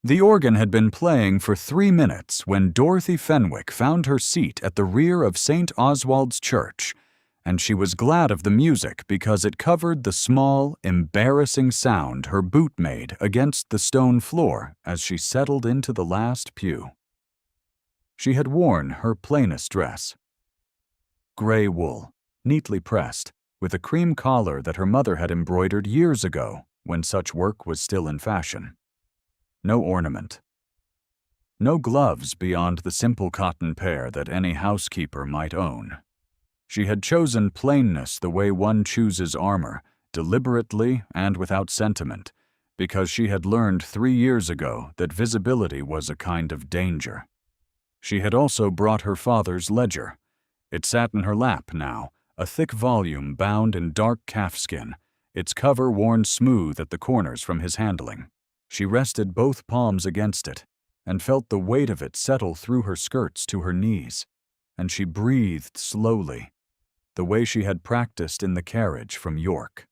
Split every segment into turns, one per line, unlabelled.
The organ had been playing for 3 minutes when Dorothy Fenwick found her seat at the rear of St. Oswald's Church, and she was glad of the music because it covered the small, embarrassing sound her boot made against the stone floor as she settled into the last pew. She had worn her plainest dress. Gray wool, neatly pressed, with a cream collar that her mother had embroidered years ago when such work was still in fashion. No ornament. No gloves beyond the simple cotton pair that any housekeeper might own. She had chosen plainness the way one chooses armor, deliberately and without sentiment, because she had learned 3 years ago that visibility was a kind of danger. She had also brought her father's ledger. It sat in her lap now, a thick volume bound in dark calfskin, its cover worn smooth at the corners from his handling. She rested both palms against it and felt the weight of it settle through her skirts to her knees, and she breathed slowly, the way she had practiced in the carriage from York.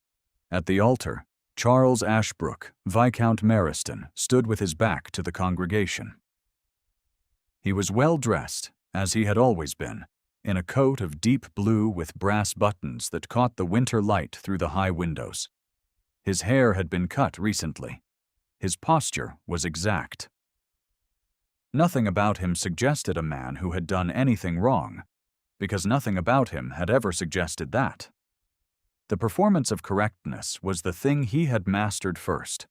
At the altar, Charles Ashbrook, Viscount Meriston, stood with his back to the congregation. He was well dressed, as he had always been, in a coat of deep blue with brass buttons that caught the winter light through the high windows. His hair had been cut recently. His posture was exact. Nothing about him suggested a man who had done anything wrong, because nothing about him had ever suggested that. The performance of correctness was the thing he had mastered first,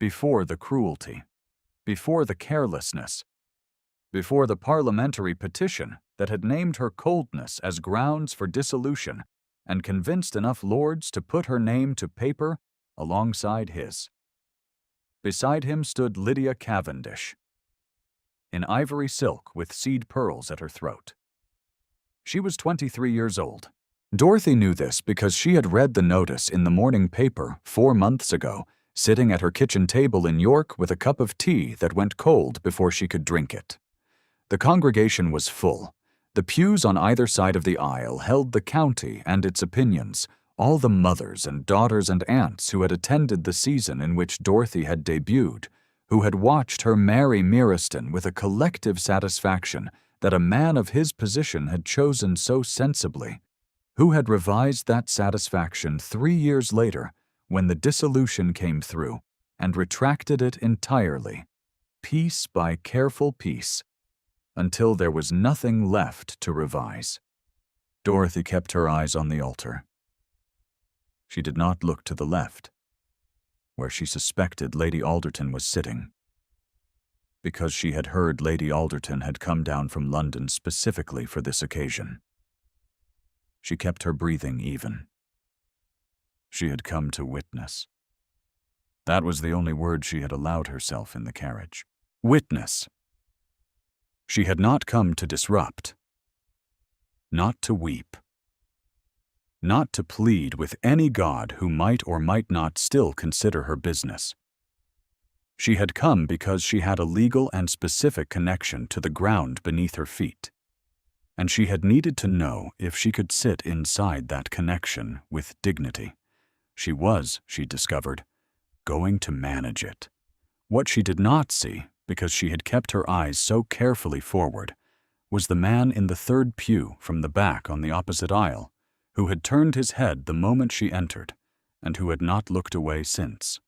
before the cruelty, before the carelessness, before the parliamentary petition that had named her coldness as grounds for dissolution and convinced enough lords to put her name to paper alongside his. Beside him stood Lydia Cavendish, in ivory silk with seed pearls at her throat. She was 23 years old. Dorothy knew this because she had read the notice in the morning paper 4 months ago, sitting at her kitchen table in York with a cup of tea that went cold before she could drink it. The congregation was full. The pews on either side of the aisle held the county and its opinions, all the mothers and daughters and aunts who had attended the season in which Dorothy had debuted, who had watched her marry Meriston with a collective satisfaction that a man of his position had chosen so sensibly, who had revised that satisfaction 3 years later when the dissolution came through and retracted it entirely, piece by careful piece, until there was nothing left to revise. Dorothy kept her eyes on the altar. She did not look to the left, where she suspected Lady Alderton was sitting, because she had heard Lady Alderton had come down from London specifically for this occasion. She kept her breathing even. She had come to witness. That was the only word she had allowed herself in the carriage. Witness. She had not come to disrupt, not to weep, not to plead with any god who might or might not still consider her business. She had come because she had a legal and specific connection to the ground beneath her feet, and she had needed to know if she could sit inside that connection with dignity. She was, she discovered, going to manage it. What she did not see, because she had kept her eyes so carefully forward, was the man in the third pew from the back on the opposite aisle, who had turned his head the moment she entered, and who had not looked away since.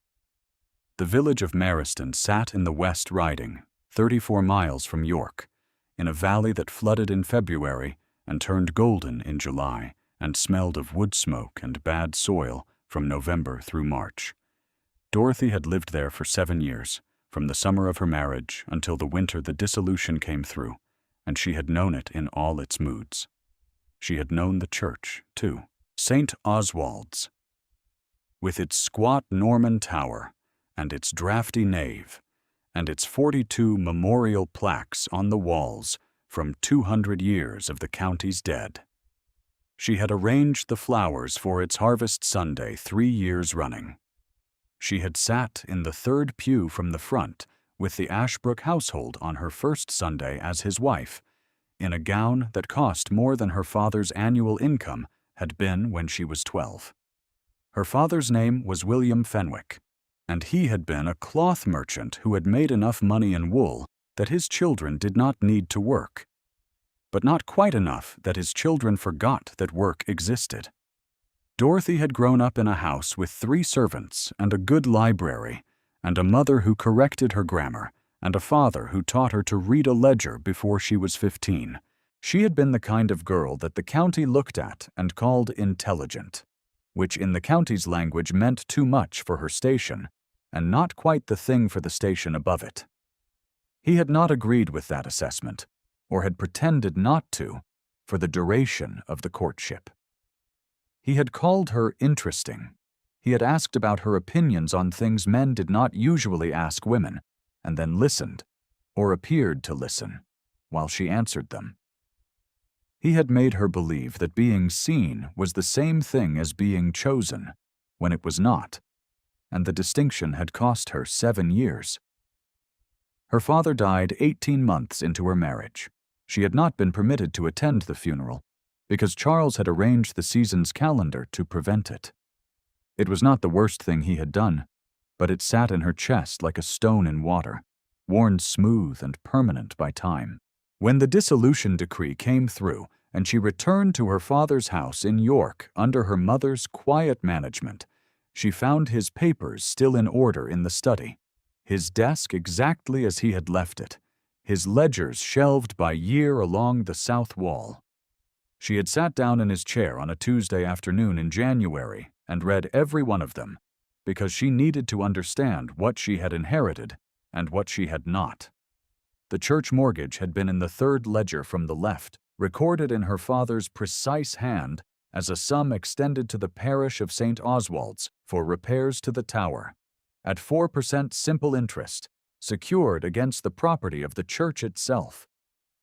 The village of Meriston sat in the West Riding, 34 miles from York, in a valley that flooded in February and turned golden in July and smelled of wood smoke and bad soil from November through March. Dorothy had lived there for 7 years, from the summer of her marriage until the winter the dissolution came through, and she had known it in all its moods. She had known the church, too, St. Oswald's, with its squat Norman tower and its draughty nave, and its 42 memorial plaques on the walls from 200 years of the county's dead. She had arranged the flowers for its harvest Sunday 3 years running. She had sat in the third pew from the front with the Ashbrook household on her first Sunday as his wife, in a gown that cost more than her father's annual income had been when she was 12. Her father's name was William Fenwick, and he had been a cloth merchant who had made enough money in wool that his children did not need to work, but not quite enough that his children forgot that work existed. Dorothy had grown up in a house with 3 servants and a good library, and a mother who corrected her grammar, and a father who taught her to read a ledger before she was 15. She had been the kind of girl that the county looked at and called intelligent, which in the county's language meant too much for her station, and not quite the thing for the station above it. He had not agreed with that assessment, or had pretended not to, for the duration of the courtship. He had called her interesting. He had asked about her opinions on things men did not usually ask women, and then listened, or appeared to listen, while she answered them. He had made her believe that being seen was the same thing as being chosen, when it was not, and the distinction had cost her 7 years. Her father died 18 months into her marriage. She had not been permitted to attend the funeral, because Charles had arranged the season's calendar to prevent it. It was not the worst thing he had done, but it sat in her chest like a stone in water, worn smooth and permanent by time. When the dissolution decree came through and she returned to her father's house in York under her mother's quiet management, she found his papers still in order in the study, his desk exactly as he had left it, his ledgers shelved by year along the south wall. She had sat down in his chair on a Tuesday afternoon in January and read every one of them, because she needed to understand what she had inherited and what she had not. The church mortgage had been in the 3rd ledger from the left, recorded in her father's precise hand as a sum extended to the parish of St. Oswald's for repairs to the tower, at 4% simple interest, secured against the property of the church itself.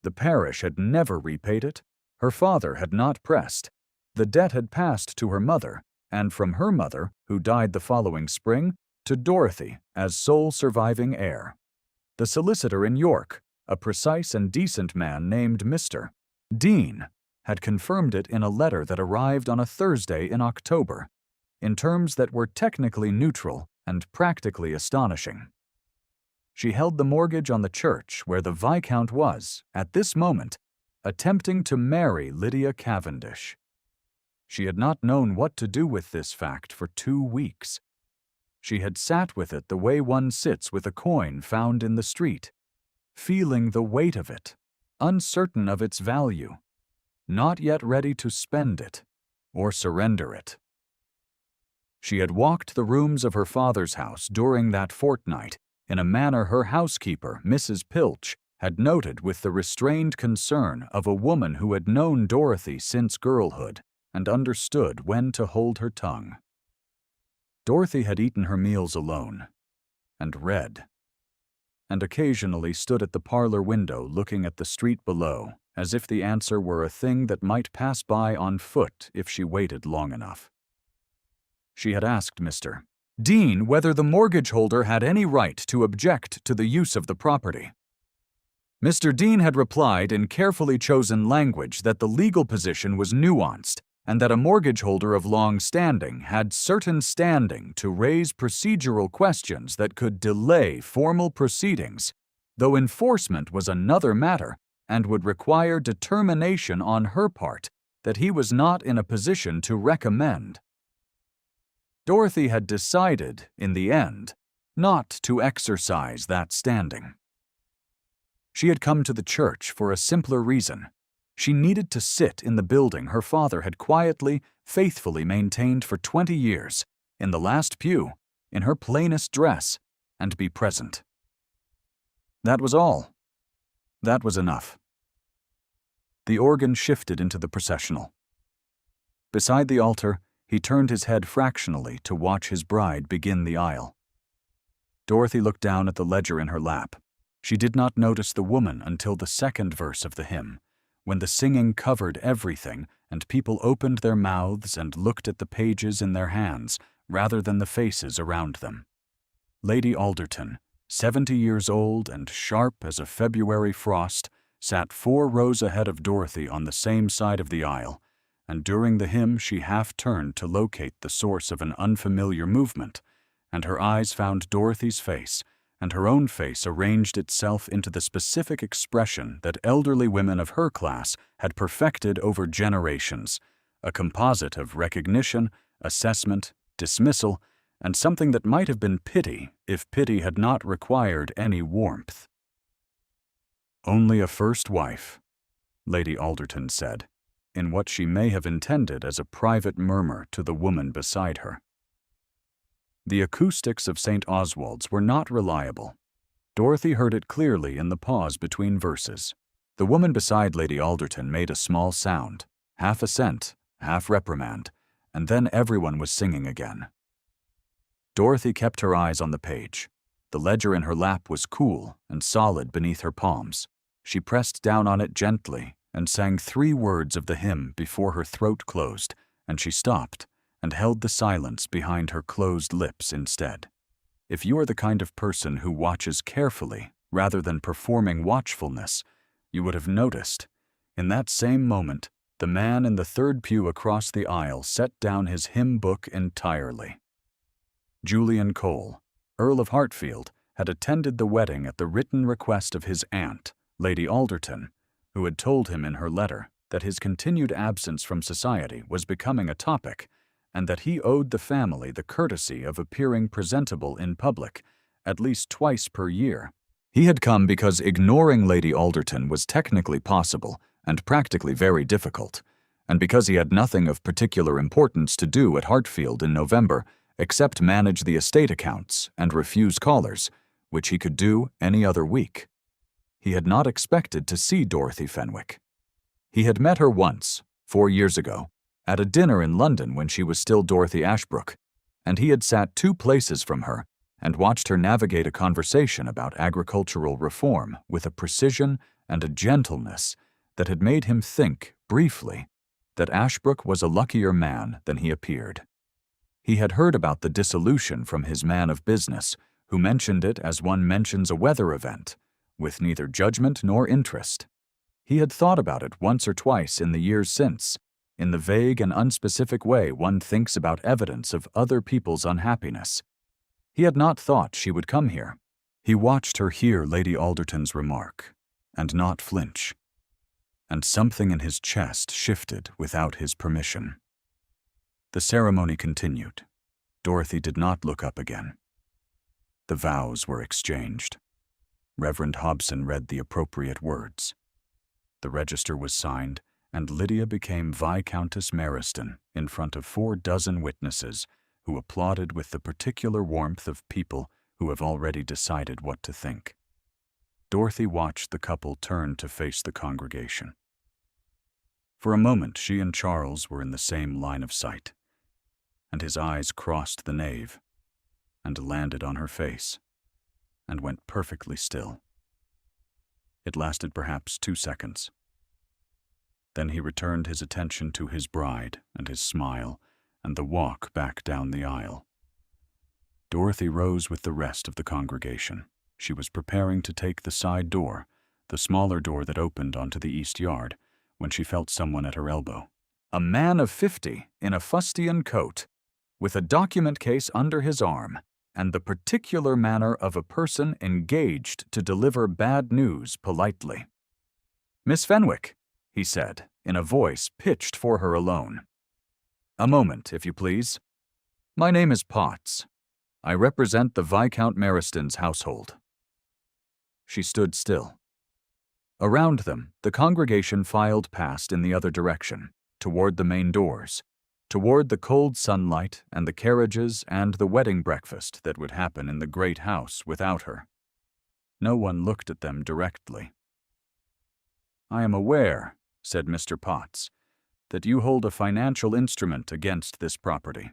The parish had never repaid it. Her father had not pressed. The debt had passed to her mother, and from her mother, who died the following spring, to Dorothy as sole surviving heir. The solicitor in York, a precise and decent man named Mr. Dean, had confirmed it in a letter that arrived on a Thursday in October, in terms that were technically neutral and practically astonishing. She held the mortgage on the church where the Viscount was, at this moment, attempting to marry Lydia Cavendish. She had not known what to do with this fact for 2 weeks. She had sat with it the way one sits with a coin found in the street, feeling the weight of it, uncertain of its value, not yet ready to spend it or surrender it. She had walked the rooms of her father's house during that fortnight in a manner her housekeeper, Mrs. Pilch, had noted with the restrained concern of a woman who had known Dorothy since girlhood and understood when to hold her tongue. Dorothy had eaten her meals alone, and read, and occasionally stood at the parlor window looking at the street below, as if the answer were a thing that might pass by on foot if she waited long enough. She had asked Mr. Dean whether the mortgage holder had any right to object to the use of the property. Mr. Dean had replied in carefully chosen language that the legal position was nuanced and that a mortgage holder of long standing had certain standing to raise procedural questions that could delay formal proceedings, though enforcement was another matter and would require determination on her part that he was not in a position to recommend. Dorothy had decided, in the end, not to exercise that standing. She had come to the church for a simpler reason. She needed to sit in the building her father had quietly, faithfully maintained for 20 years, in the last pew, in her plainest dress, and be present. That was all. That was enough. The organ shifted into the processional. Beside the altar, he turned his head fractionally to watch his bride begin the aisle. Dorothy looked down at the ledger in her lap. She did not notice the woman until the 2nd verse of the hymn, when the singing covered everything and people opened their mouths and looked at the pages in their hands rather than the faces around them. Lady Alderton, 70 years old and sharp as a February frost, sat 4 rows ahead of Dorothy on the same side of the aisle, and during the hymn she half turned to locate the source of an unfamiliar movement, and her eyes found Dorothy's face, and her own face arranged itself into the specific expression that elderly women of her class had perfected over generations, a composite of recognition, assessment, dismissal, and something that might have been pity if pity had not required any warmth. "Only a first wife," Lady Alderton said, in what she may have intended as a private murmur to the woman beside her. The acoustics of St. Oswald's were not reliable. Dorothy heard it clearly in the pause between verses. The woman beside Lady Alderton made a small sound, half assent, half reprimand, and then everyone was singing again. Dorothy kept her eyes on the page. The ledger in her lap was cool and solid beneath her palms. She pressed down on it gently and sang 3 words of the hymn before her throat closed, and she stopped and held the silence behind her closed lips instead. If you are the kind of person who watches carefully rather than performing watchfulness, you would have noticed, in that same moment, the man in the third pew across the aisle set down his hymn book entirely. Julian Cole, Earl of Hartfield, had attended the wedding at the written request of his aunt, Lady Alderton, who had told him in her letter that his continued absence from society was becoming a topic, and that he owed the family the courtesy of appearing presentable in public at least twice per year. He had come because ignoring Lady Alderton was technically possible and practically very difficult, and because he had nothing of particular importance to do at Hartfield in November except manage the estate accounts and refuse callers, which he could do any other week. He had not expected to see Dorothy Fenwick. He had met her once, 4 years ago, at a dinner in London when she was still Dorothy Ashbrook, and he had sat 2 places from her and watched her navigate a conversation about agricultural reform with a precision and a gentleness that had made him think, briefly, that Ashbrook was a luckier man than he appeared. He had heard about the dissolution from his man of business, who mentioned it as one mentions a weather event, with neither judgment nor interest. He had thought about it once or twice in the years since, in the vague and unspecific way one thinks about evidence of other people's unhappiness. He had not thought she would come here. He watched her hear Lady Alderton's remark, and not flinch. And something in his chest shifted without his permission. The ceremony continued. Dorothy did not look up again. The vows were exchanged. Reverend Hobson read the appropriate words. The register was signed, and Lydia became Viscountess Meriston in front of 4 dozen witnesses who applauded with the particular warmth of people who have already decided what to think. Dorothy watched the couple turn to face the congregation. For a moment she and Charles were in the same line of sight, and his eyes crossed the nave and landed on her face and went perfectly still. It lasted perhaps 2 seconds. Then he returned his attention to his bride and his smile and the walk back down the aisle. Dorothy rose with the rest of the congregation. She was preparing to take the side door, the smaller door that opened onto the east yard, when she felt someone at her elbow. A man of 50 in a fustian coat, with a document case under his arm, and the particular manner of a person engaged to deliver bad news politely. "Miss Fenwick," he said, in a voice pitched for her alone. "A moment, if you please. My name is Potts. I represent the Viscount Meriston's household." She stood still. Around them, the congregation filed past in the other direction, toward the main doors, toward the cold sunlight and the carriages and the wedding breakfast that would happen in the great house without her. No one looked at them directly. "I am aware," said Mr. Potts, "that you hold a financial instrument against this property."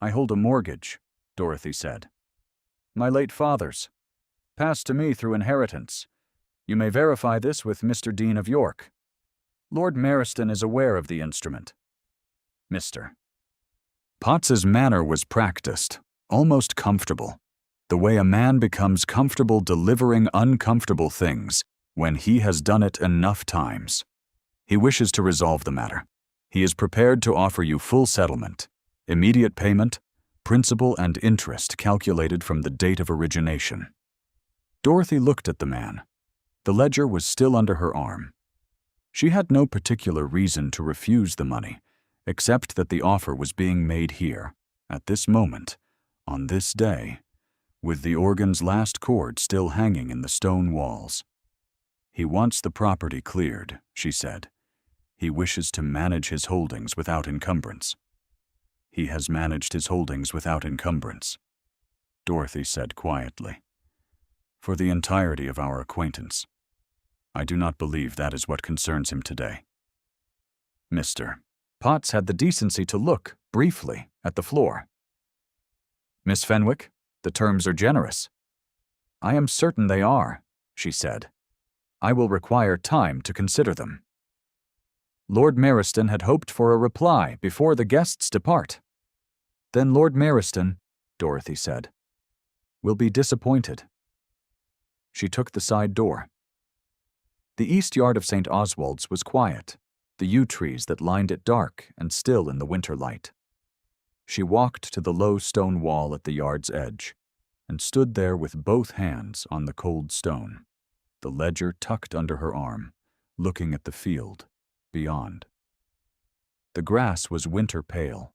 "I hold a mortgage," Dorothy said. "My late father's, passed to me through inheritance. You may verify this with Mr. Dean of York. Lord Meriston is aware of the instrument." Mr. Potts's manner was practiced, almost comfortable, the way a man becomes comfortable delivering uncomfortable things when he has done it enough times. He wishes to resolve the matter. He is prepared to offer you full settlement, immediate payment, principal and interest calculated from the date of origination. Dorothy looked at the man. The ledger was still under her arm. She had no particular reason to refuse the money, except that the offer was being made here, at this moment, on this day, with the organ's last cord still hanging in the stone walls. "He wants the property cleared," she said. "He wishes to manage his holdings without encumbrance." "He has managed his holdings without encumbrance," Dorothy said quietly. "For the entirety of our acquaintance. I do not believe that is what concerns him today." Mr. Potts had the decency to look, briefly, at the floor. "Miss Fenwick, the terms are generous." "I am certain they are," she said. "I will require time to consider them." Lord Meriston had hoped for a reply before the guests depart. "Then Lord Meriston," Dorothy said, "will be disappointed." She took the side door. The east yard of St. Oswald's was quiet, the yew trees that lined it dark and still in the winter light. She walked to the low stone wall at the yard's edge, and stood there with both hands on the cold stone, the ledger tucked under her arm, looking at the field beyond. The grass was winter pale,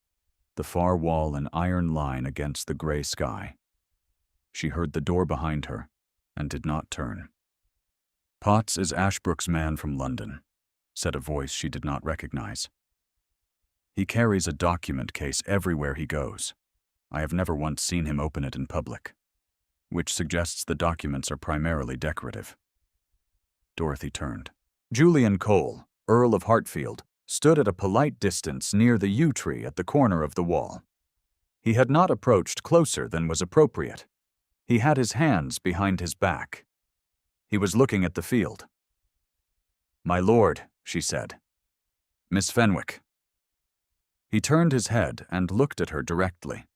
the far wall an iron line against the gray sky. She heard the door behind her and did not turn. "Potts is Ashbrook's man from London," said a voice she did not recognize. "He carries a document case everywhere he goes. I have never once seen him open it in public, which suggests the documents are primarily decorative." Dorothy turned. Julian Cole, Earl of Hartfield, stood at a polite distance near the yew tree at the corner of the wall. He had not approached closer than was appropriate. He had his hands behind his back. He was looking at the field. "My lord," she said. "Miss Fenwick." He turned his head and looked at her directly.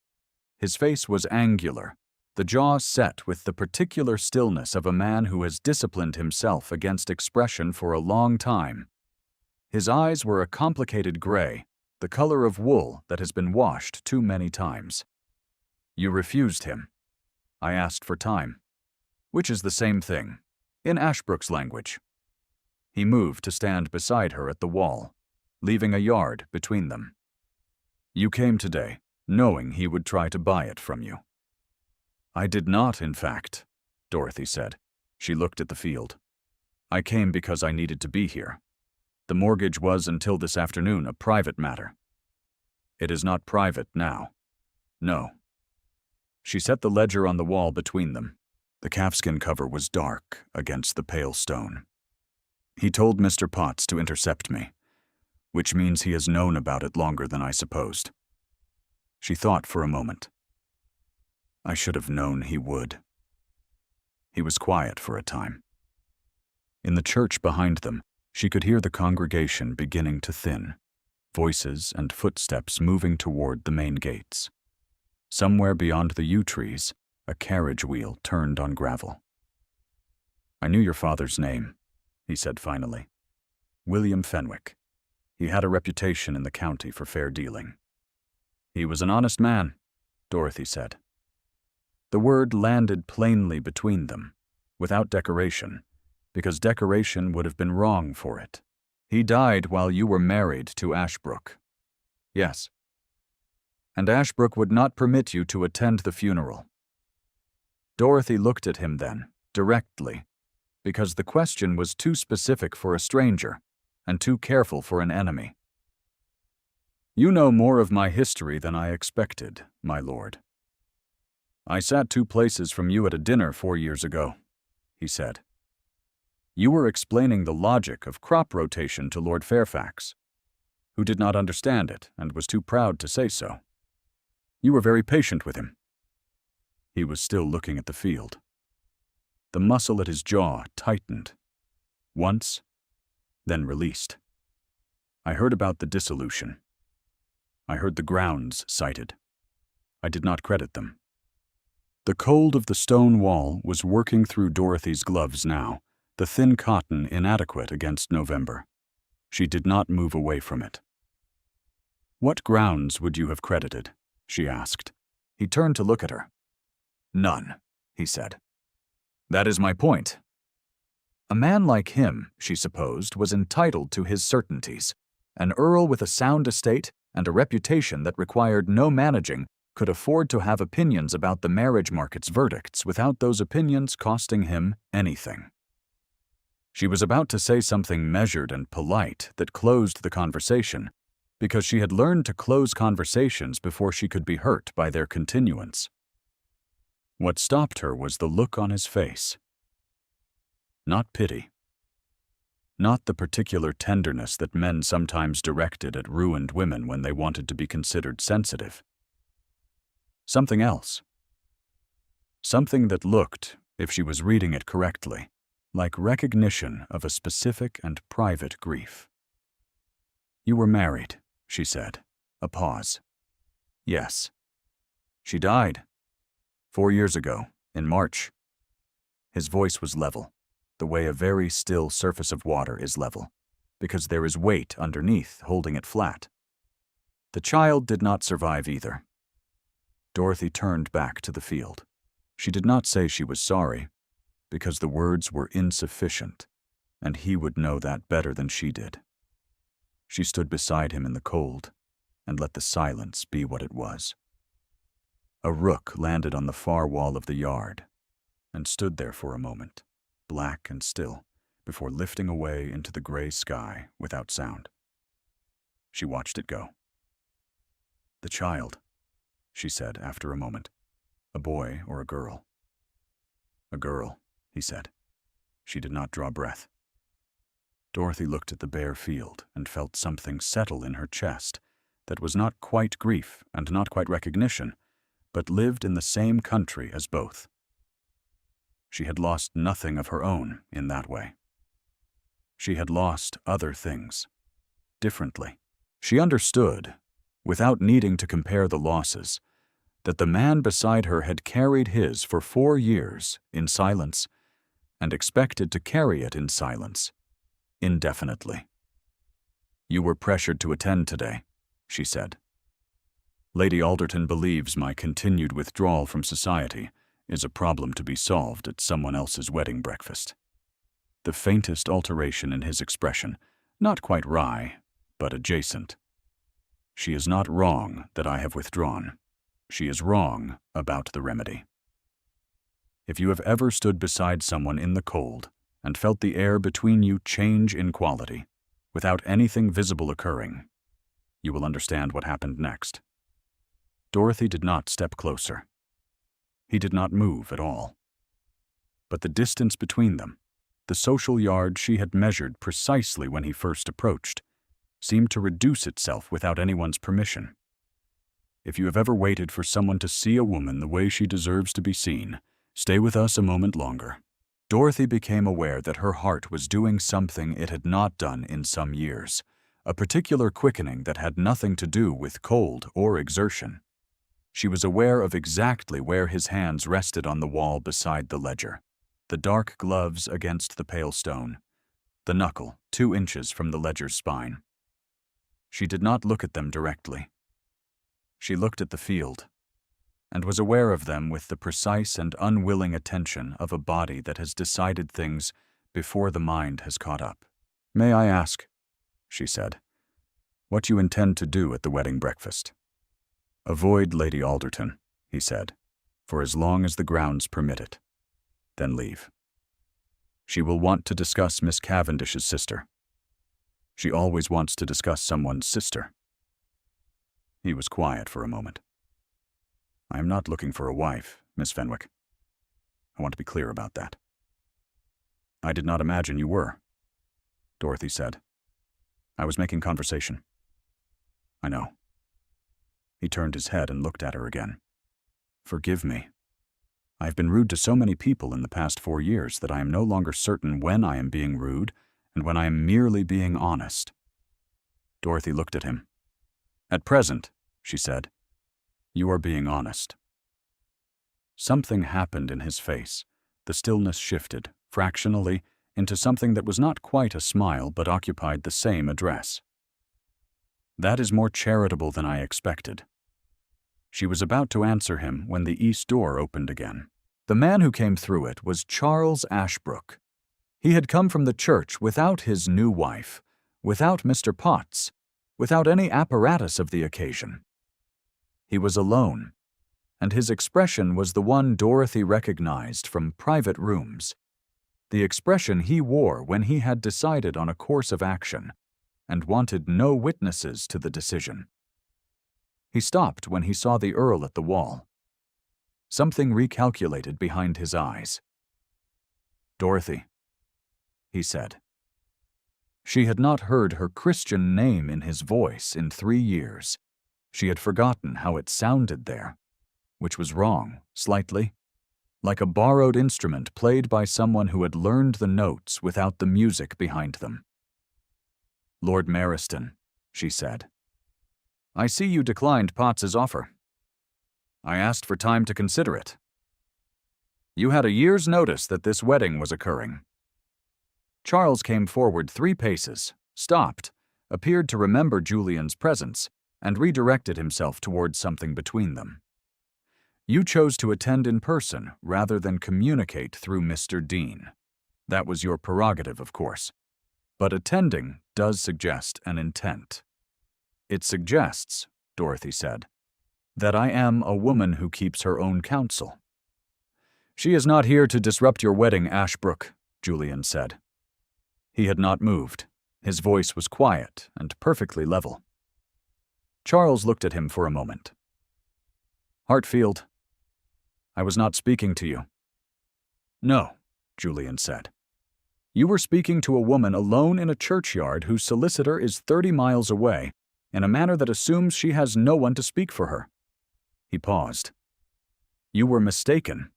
His face was angular, the jaw set with the particular stillness of a man who has disciplined himself against expression for a long time. His eyes were a complicated gray, the color of wool that has been washed too many times. "You refused him." "I asked for time," which is the same thing, in Ashbrook's language. He moved to stand beside her at the wall, leaving a yard between them. "You came today, knowing he would try to buy it from you." "I did not, in fact," Dorothy said. She looked at the field. "I came because I needed to be here. The mortgage was, until this afternoon, a private matter. It is not private now. No." She set the ledger on the wall between them. The calfskin cover was dark against the pale stone. "He told Mr. Potts to intercept me, which means he has known about it longer than I supposed." She thought for a moment. "I should have known he would." He was quiet for a time. In the church behind them, she could hear the congregation beginning to thin, voices and footsteps moving toward the main gates. Somewhere beyond the yew trees, a carriage wheel turned on gravel. "I knew your father's name," he said finally. "William Fenwick. He had a reputation in the county for fair dealing." "He was an honest man," Dorothy said. The word landed plainly between them, without decoration, because decoration would have been wrong for it. "He died while you were married to Ashbrook." "Yes." "And Ashbrook would not permit you to attend the funeral." Dorothy looked at him then, directly, because the question was too specific for a stranger and too careful for an enemy. "You know more of my history than I expected, my lord. I sat 2 places from you at a dinner 4 years ago," he said. "You were explaining the logic of crop rotation to Lord Fairfax, who did not understand it and was too proud to say so. You were very patient with him." He was still looking at the field. The muscle at his jaw tightened. Once, then released. "I heard about the dissolution. I heard the grounds cited. I did not credit them." The cold of the stone wall was working through Dorothy's gloves now, the thin cotton inadequate against November. She did not move away from it. "What grounds would you have credited?" she asked. He turned to look at her. "None," he said. "That is my point." A man like him, she supposed, was entitled to his certainties. An earl with a sound estate and a reputation that required no managing could afford to have opinions about the marriage market's verdicts without those opinions costing him anything. She was about to say something measured and polite that closed the conversation, because she had learned to close conversations before she could be hurt by their continuance. What stopped her was the look on his face. Not pity. Not the particular tenderness that men sometimes directed at ruined women when they wanted to be considered sensitive. Something else. Something that looked, if she was reading it correctly, like recognition of a specific and private grief. "You were married," she said. A pause. "Yes." "She died. 4 years ago, in March." His voice was level, the way a very still surface of water is level, because there is weight underneath holding it flat. The child did not survive either. Dorothy turned back to the field. She did not say she was sorry, because the words were insufficient, and he would know that better than she did. She stood beside him in the cold, and let the silence be what it was. A rook landed on the far wall of the yard, and stood there for a moment, black and still, before lifting away into the gray sky without sound. She watched it go. "The child," she said after a moment. "A boy or a girl?" "A girl," he said. She did not draw breath. Dorothy looked at the bare field and felt something settle in her chest that was not quite grief and not quite recognition, but lived in the same country as both. She had lost nothing of her own in that way. She had lost other things, differently. She understood, without needing to compare the losses, that the man beside her had carried his for 4 years in silence and expected to carry it in silence indefinitely. "You were pressured to attend today," she said. "Lady Alderton believes my continued withdrawal from society is a problem to be solved at someone else's wedding breakfast." The faintest alteration in his expression, not quite wry, but adjacent. "She is not wrong that I have withdrawn. She is wrong about the remedy. If you have ever stood beside someone in the cold and felt the air between you change in quality, without anything visible occurring, you will understand what happened next." Dorothy did not step closer. He did not move at all. But the distance between them, the social yard she had measured precisely when he first approached, seemed to reduce itself without anyone's permission. If you have ever waited for someone to see a woman the way she deserves to be seen, stay with us a moment longer. Dorothy became aware that her heart was doing something it had not done in some years, a particular quickening that had nothing to do with cold or exertion. She was aware of exactly where his hands rested on the wall beside the ledger, the dark gloves against the pale stone, the knuckle 2 inches from the ledger's spine. She did not look at them directly. She looked at the field, and was aware of them with the precise and unwilling attention of a body that has decided things before the mind has caught up. "May I ask," she said, "what you intend to do at the wedding breakfast?" "Avoid Lady Alderton," he said, "for as long as the grounds permit it. Then leave. She will want to discuss Miss Cavendish's sister. She always wants to discuss someone's sister." He was quiet for a moment. "I am not looking for a wife, Miss Fenwick. I want to be clear about that." "I did not imagine you were," Dorothy said. "I was making conversation." "I know." He turned his head and looked at her again. "Forgive me. I have been rude to so many people in the past 4 years that I am no longer certain when I am being rude and when I am merely being honest." Dorothy looked at him. "At present," she said, "you are being honest." Something happened in his face. The stillness shifted, fractionally, into something that was not quite a smile but occupied the same address. "That is more charitable than I expected." She was about to answer him when the east door opened again. The man who came through it was Charles Ashbrook. He had come from the church without his new wife, without Mr. Potts, without any apparatus of the occasion. He was alone, and his expression was the one Dorothy recognized from private rooms, the expression he wore when he had decided on a course of action and wanted no witnesses to the decision. He stopped when he saw the Earl at the wall. Something recalculated behind his eyes. "Dorothy," he said. She had not heard her Christian name in his voice in 3 years. She had forgotten how it sounded there, which was wrong, slightly, like a borrowed instrument played by someone who had learned the notes without the music behind them. "Lord Meriston," she said, "I see you declined Potts's offer. I asked for time to consider it. You had a year's notice that this wedding was occurring." Charles came forward 3 paces, stopped, appeared to remember Julian's presence, and redirected himself towards something between them. "You chose to attend in person rather than communicate through Mr. Dean. That was your prerogative, of course. But attending does suggest an intent." "It suggests," Dorothy said, "that I am a woman who keeps her own counsel." "She is not here to disrupt your wedding, Ashbrook," Julian said. He had not moved. His voice was quiet and perfectly level. Charles looked at him for a moment. "Hartfield, I was not speaking to you." "No," Julian said. "You were speaking to a woman alone in a churchyard whose solicitor is 30 miles away, in a manner that assumes she has no one to speak for her." He paused. "You were mistaken."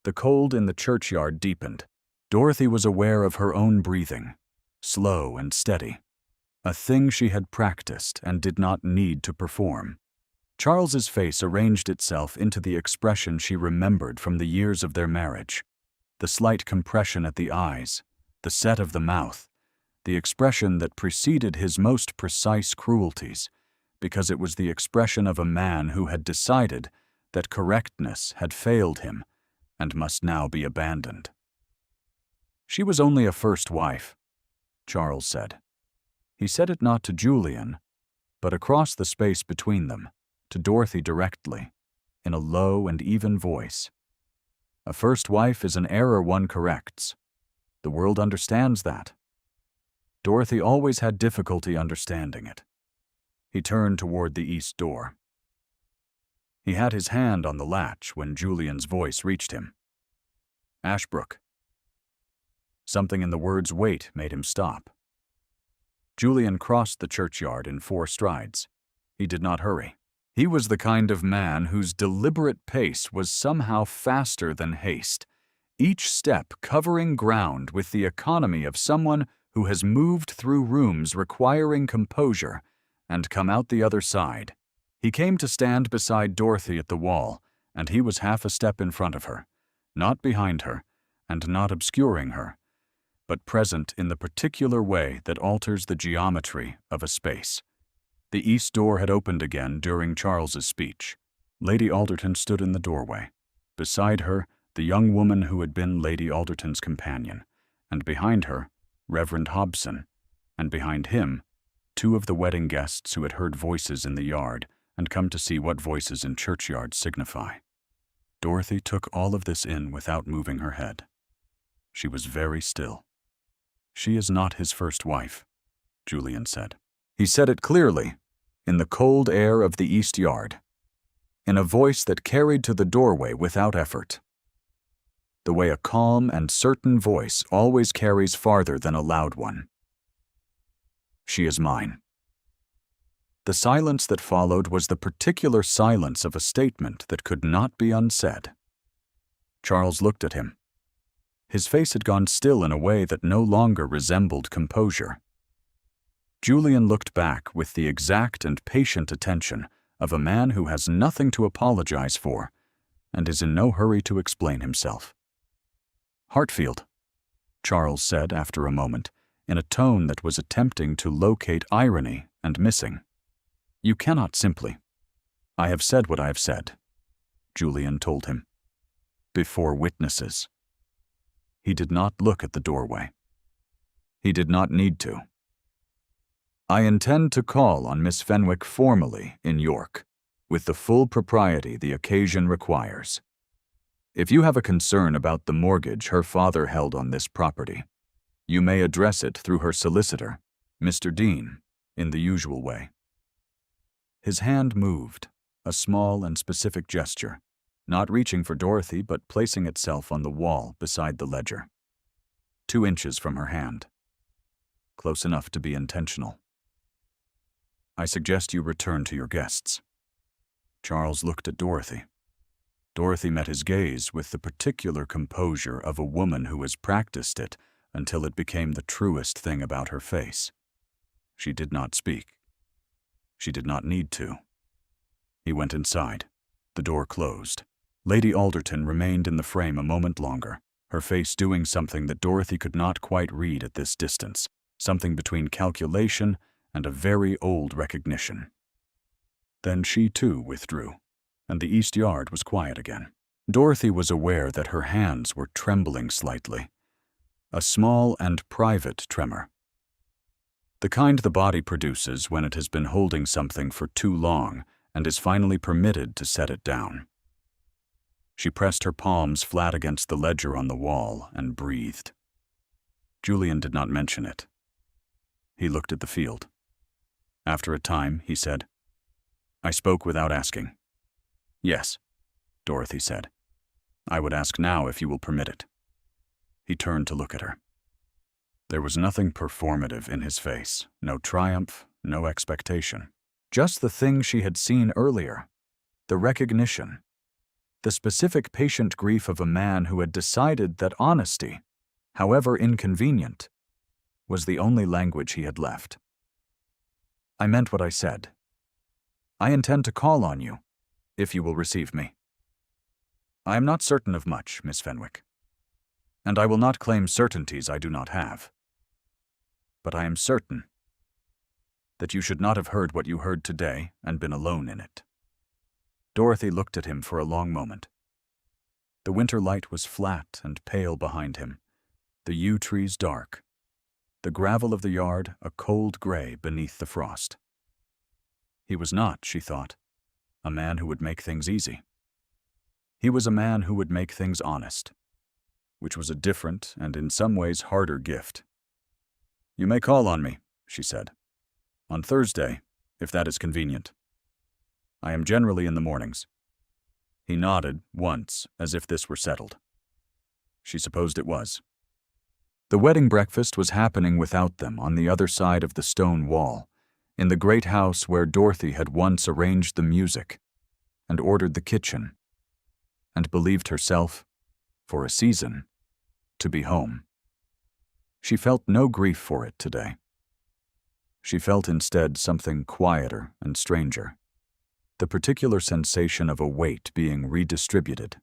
The cold in the churchyard deepened. Dorothy was aware of her own breathing, slow and steady, a thing she had practiced and did not need to perform. Charles's face arranged itself into the expression she remembered from the years of their marriage, the slight compression at the eyes, the set of the mouth, the expression that preceded his most precise cruelties, because it was the expression of a man who had decided that correctness had failed him and must now be abandoned. "She was only a first wife," Charles said. He said it not to Julian, but across the space between them, to Dorothy directly, in a low and even voice. "A first wife is an error one corrects. The world understands that." Dorothy always had difficulty understanding it. He turned toward the east door. He had his hand on the latch when Julian's voice reached him. "Ashbrook." Something in the word's weight made him stop. Julian crossed the churchyard in 4 strides. He did not hurry. He was the kind of man whose deliberate pace was somehow faster than haste, each step covering ground with the economy of someone who has moved through rooms requiring composure and come out the other side. He came to stand beside Dorothy at the wall, and he was half a step in front of her, not behind her, and not obscuring her, but present in the particular way that alters the geometry of a space. The east door had opened again during Charles's speech. Lady Alderton stood in the doorway. Beside her, the young woman who had been Lady Alderton's companion, and behind her, Reverend Hobson, and behind him, 2 of the wedding guests who had heard voices in the yard and come to see what voices in churchyards signify. Dorothy took all of this in without moving her head. She was very still. "She is not his first wife," Julian said. He said it clearly, in the cold air of the east yard, in a voice that carried to the doorway without effort, the way a calm and certain voice always carries farther than a loud one. "She is mine." The silence that followed was the particular silence of a statement that could not be unsaid. Charles looked at him. His face had gone still in a way that no longer resembled composure. Julian looked back with the exact and patient attention of a man who has nothing to apologize for and is in no hurry to explain himself. "Hartfield," Charles said after a moment, in a tone that was attempting to locate irony and missing. "You cannot simply. I have said what I have said, Julian told him. Before witnesses. He did not look at the doorway. He did not need to. I intend to call on Miss Fenwick formally in York, with the full propriety the occasion requires. If you have a concern about the mortgage her father held on this property, you may address it through her solicitor, Mr. Dean, in the usual way. His hand moved, a small and specific gesture, not reaching for Dorothy but placing itself on the wall beside the ledger. 2 inches from her hand. Close enough to be intentional. I suggest you return to your guests. Charles looked at Dorothy. Dorothy met his gaze with the particular composure of a woman who has practiced it until it became the truest thing about her face. She did not speak. She did not need to. He went inside. The door closed. Lady Alderton remained in the frame a moment longer, her face doing something that Dorothy could not quite read at this distance, something between calculation and a very old recognition. Then she too withdrew, and the east yard was quiet again. Dorothy was aware that her hands were trembling slightly, a small and private tremor. The kind the body produces when it has been holding something for too long and is finally permitted to set it down. She pressed her palms flat against the ledger on the wall and breathed. Julian did not mention it. He looked at the field. After a time, he said, I spoke without asking. Yes, Dorothy said. I would ask now if you will permit it. He turned to look at her. There was nothing performative in his face, no triumph, no expectation. Just the thing she had seen earlier, the recognition, the specific patient grief of a man who had decided that honesty, however inconvenient, was the only language he had left. I meant what I said. I intend to call on you, if you will receive me. I am not certain of much, Miss Fenwick, and I will not claim certainties I do not have. But I am certain that you should not have heard what you heard today and been alone in it. Dorothy looked at him for a long moment. The winter light was flat and pale behind him, the yew trees dark, the gravel of the yard a cold gray beneath the frost. He was not, she thought, a man who would make things easy. He was a man who would make things honest, which was a different and in some ways harder gift. You may call on me, she said. On Thursday, if that is convenient. I am generally in the mornings. He nodded once, as if this were settled. She supposed it was. The wedding breakfast was happening without them on the other side of the stone wall, in the great house where Dorothy had once arranged the music and ordered the kitchen, and believed herself, for a season, to be home. She felt no grief for it today. She felt instead something quieter and stranger, the particular sensation of a weight being redistributed,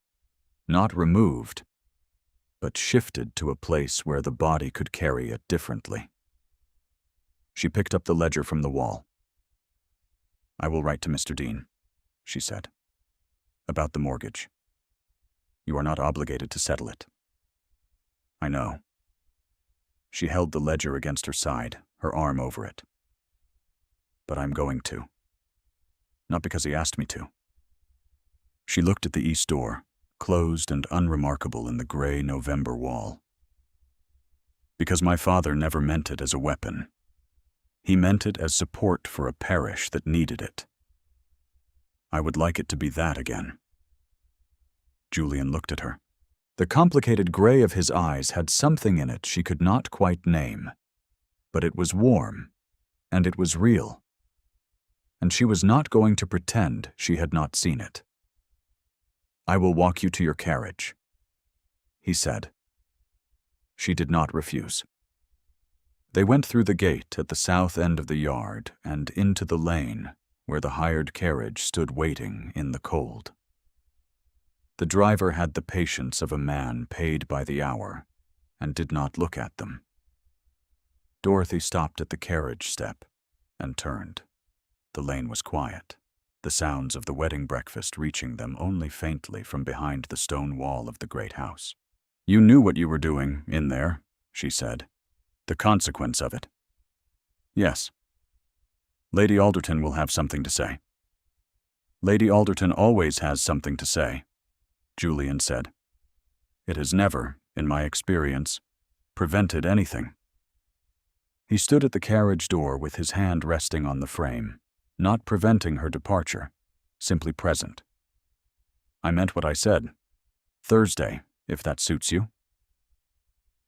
not removed, but shifted to a place where the body could carry it differently. She picked up the ledger from the wall. I will write to Mr. Dean, she said, about the mortgage. You are not obligated to settle it. I know. She held the ledger against her side, her arm over it. But I'm going to. Not because he asked me to. She looked at the east door, closed and unremarkable in the gray November wall. Because my father never meant it as a weapon. He meant it as support for a parish that needed it. I would like it to be that again. Julian looked at her. The complicated gray of his eyes had something in it she could not quite name, but it was warm, and it was real, and she was not going to pretend she had not seen it. I will walk you to your carriage, he said. She did not refuse. They went through the gate at the south end of the yard and into the lane where the hired carriage stood waiting in the cold. The driver had the patience of a man paid by the hour and did not look at them. Dorothy stopped at the carriage step and turned. The lane was quiet. the sounds of the wedding breakfast reaching them only faintly from behind the stone wall of the great house. "You knew what you were doing in there," she said. "The consequence of it." "Yes." "Lady Alderton will have something to say." "Lady Alderton always has something to say," Julian said. "It has never, in my experience, prevented anything." He stood at the carriage door with his hand resting on the frame, not preventing her departure, simply present. "I meant what I said. Thursday, if that suits you."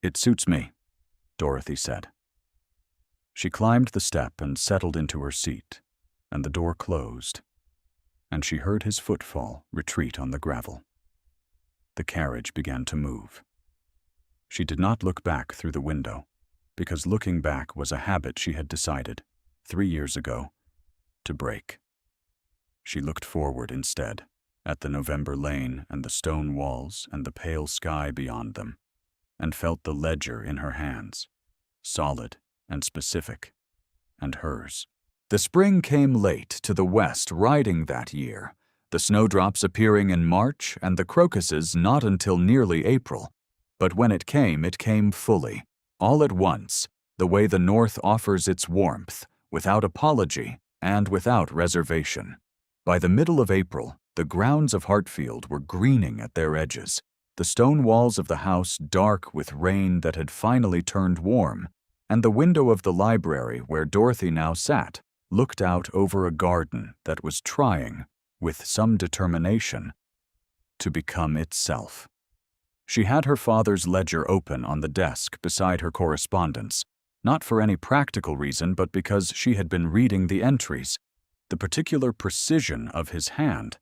"It suits me," Dorothy said. She climbed the step and settled into her seat, and the door closed, and she heard his footfall retreat on the gravel. The carriage began to move. She did not look back through the window, because looking back was a habit she had decided, 3 years ago, to break. She looked forward instead, at the November lane and the stone walls and the pale sky beyond them, and felt the ledger in her hands, solid and specific, and hers. The spring came late to the west riding that year, the snowdrops appearing in March and the crocuses not until nearly April. But when it came fully, all at once, the way the North offers its warmth, without apology and without reservation. By the middle of April, the grounds of Hartfield were greening at their edges, the stone walls of the house dark with rain that had finally turned warm, and the window of the library where Dorothy now sat looked out over a garden that was trying, with some determination, to become itself. She had her father's ledger open on the desk beside her correspondence, not for any practical reason but because she had been reading the entries, the particular precision of his hand,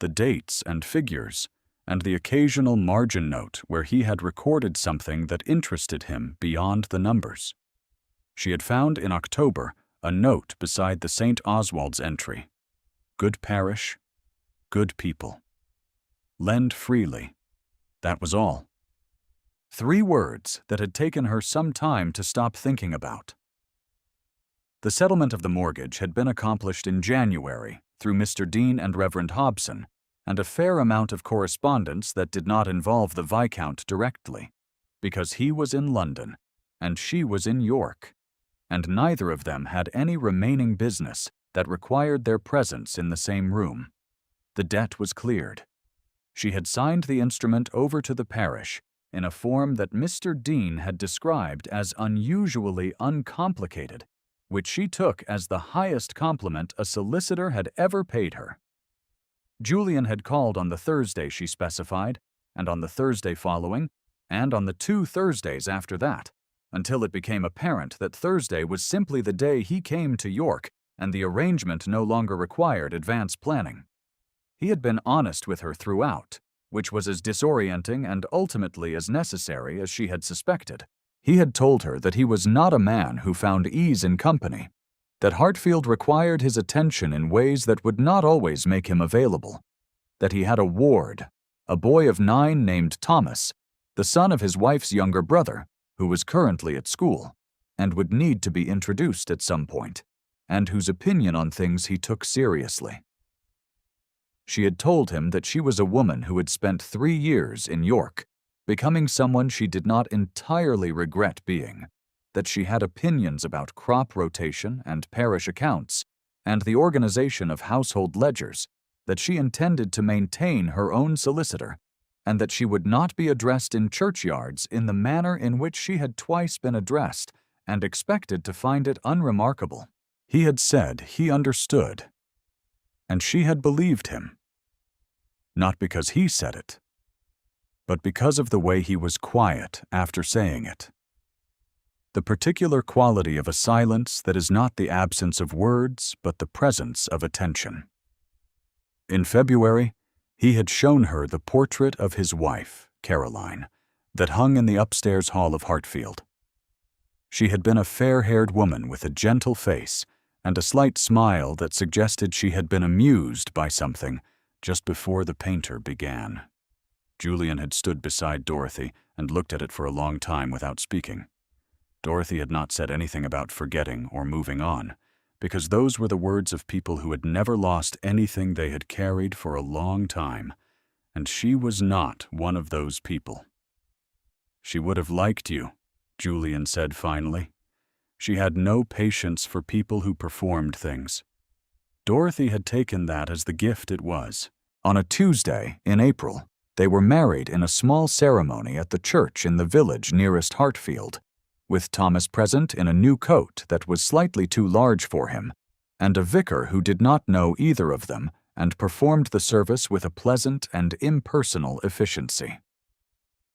the dates and figures, and the occasional margin note where he had recorded something that interested him beyond the numbers. She had found in October a note beside the St. Oswald's entry. Good parish, good people. Lend freely. That was all. 3 words that had taken her some time to stop thinking about. The settlement of the mortgage had been accomplished in January through Mr. Dean and Reverend Hobson, and a fair amount of correspondence that did not involve the Viscount directly, because he was in London and she was in York, and neither of them had any remaining business that required their presence in the same room. The debt was cleared. She had signed the instrument over to the parish in a form that Mr. Dean had described as unusually uncomplicated, which she took as the highest compliment a solicitor had ever paid her. Julian had called on the Thursday she specified, and on the Thursday following, and on the 2 Thursdays after that, until it became apparent that Thursday was simply the day he came to York, and the arrangement no longer required advance planning. He had been honest with her throughout, which was as disorienting and ultimately as necessary as she had suspected. He had told her that he was not a man who found ease in company, that Hartfield required his attention in ways that would not always make him available, that he had a ward, a boy of 9 named Thomas, the son of his wife's younger brother, who was currently at school, and would need to be introduced at some point, and whose opinion on things he took seriously. She had told him that she was a woman who had spent 3 years in York, becoming someone she did not entirely regret being, that she had opinions about crop rotation and parish accounts, and the organization of household ledgers, that she intended to maintain her own solicitor, and that she would not be addressed in churchyards in the manner in which she had twice been addressed, and expected to find it unremarkable. He had said he understood, and she had believed him. Not because he said it, but because of the way he was quiet after saying it. The particular quality of a silence that is not the absence of words, but the presence of attention. In February, he had shown her the portrait of his wife, Caroline, that hung in the upstairs hall of Hartfield. She had been a fair-haired woman with a gentle face and a slight smile that suggested she had been amused by something just before the painter began. Julian had stood beside Dorothy and looked at it for a long time without speaking. Dorothy had not said anything about forgetting or moving on, because those were the words of people who had never lost anything they had carried for a long time, and she was not one of those people. "She would have liked you," Julian said finally. She had no patience for people who performed things. Dorothy had taken that as the gift it was. On a Tuesday in April, they were married in a small ceremony at the church in the village nearest Hartfield, with Thomas present in a new coat that was slightly too large for him, and a vicar who did not know either of them and performed the service with a pleasant and impersonal efficiency.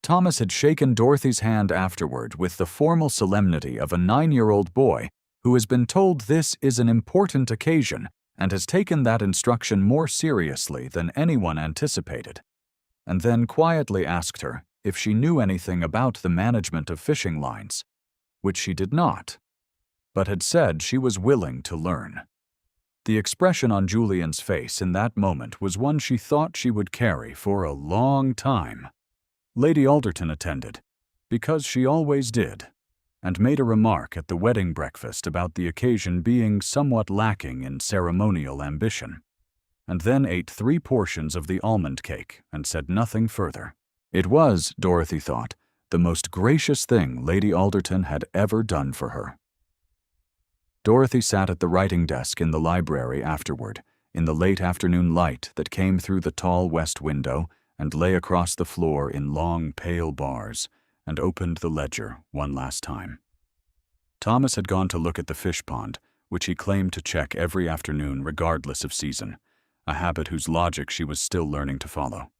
Thomas had shaken Dorothy's hand afterward with the formal solemnity of a 9-year-old boy who has been told this is an important occasion and has taken that instruction more seriously than anyone anticipated, and then quietly asked her if she knew anything about the management of fishing lines, which she did not, but had said she was willing to learn. The expression on Julian's face in that moment was one she thought she would carry for a long time. Lady Alderton attended, because she always did, and made a remark at the wedding breakfast about the occasion being somewhat lacking in ceremonial ambition, and then ate 3 portions of the almond cake and said nothing further. It was, Dorothy thought, the most gracious thing Lady Alderton had ever done for her. Dorothy sat at the writing desk in the library afterward, in the late afternoon light that came through the tall west window and lay across the floor in long, pale bars, and opened the ledger one last time. Thomas had gone to look at the fish pond, which he claimed to check every afternoon regardless of season, a habit whose logic she was still learning to follow.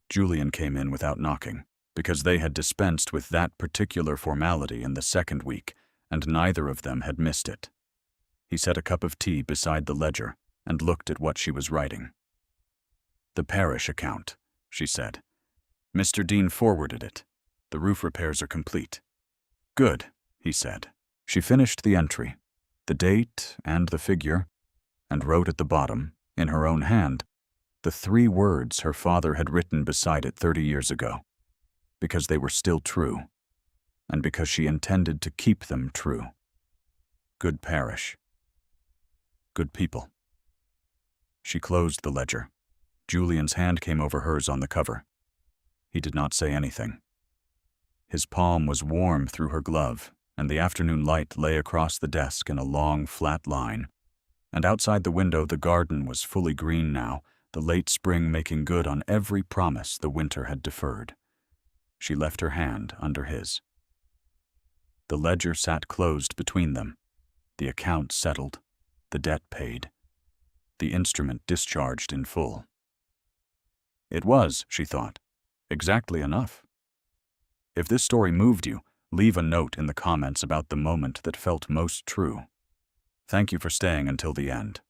Julian came in without knocking, because they had dispensed with that particular formality in the second week, and neither of them had missed it. He set a cup of tea beside the ledger and looked at what she was writing. "The parish account," she said. "Mr. Dean forwarded it. The roof repairs are complete." "Good," he said. She finished the entry, the date and the figure, and wrote at the bottom, in her own hand, the 3 words her father had written beside it 30 years ago, because they were still true, and because she intended to keep them true. Good parish. Good people. She closed the ledger. Julian's hand came over hers on the cover. He did not say anything. His palm was warm through her glove, and the afternoon light lay across the desk in a long, flat line, and outside the window the garden was fully green now, the late spring making good on every promise the winter had deferred. She left her hand under his. The ledger sat closed between them, the account settled, the debt paid, the instrument discharged in full. It was, she thought, exactly enough. If this story moved you, leave a note in the comments about the moment that felt most true. Thank you for staying until the end.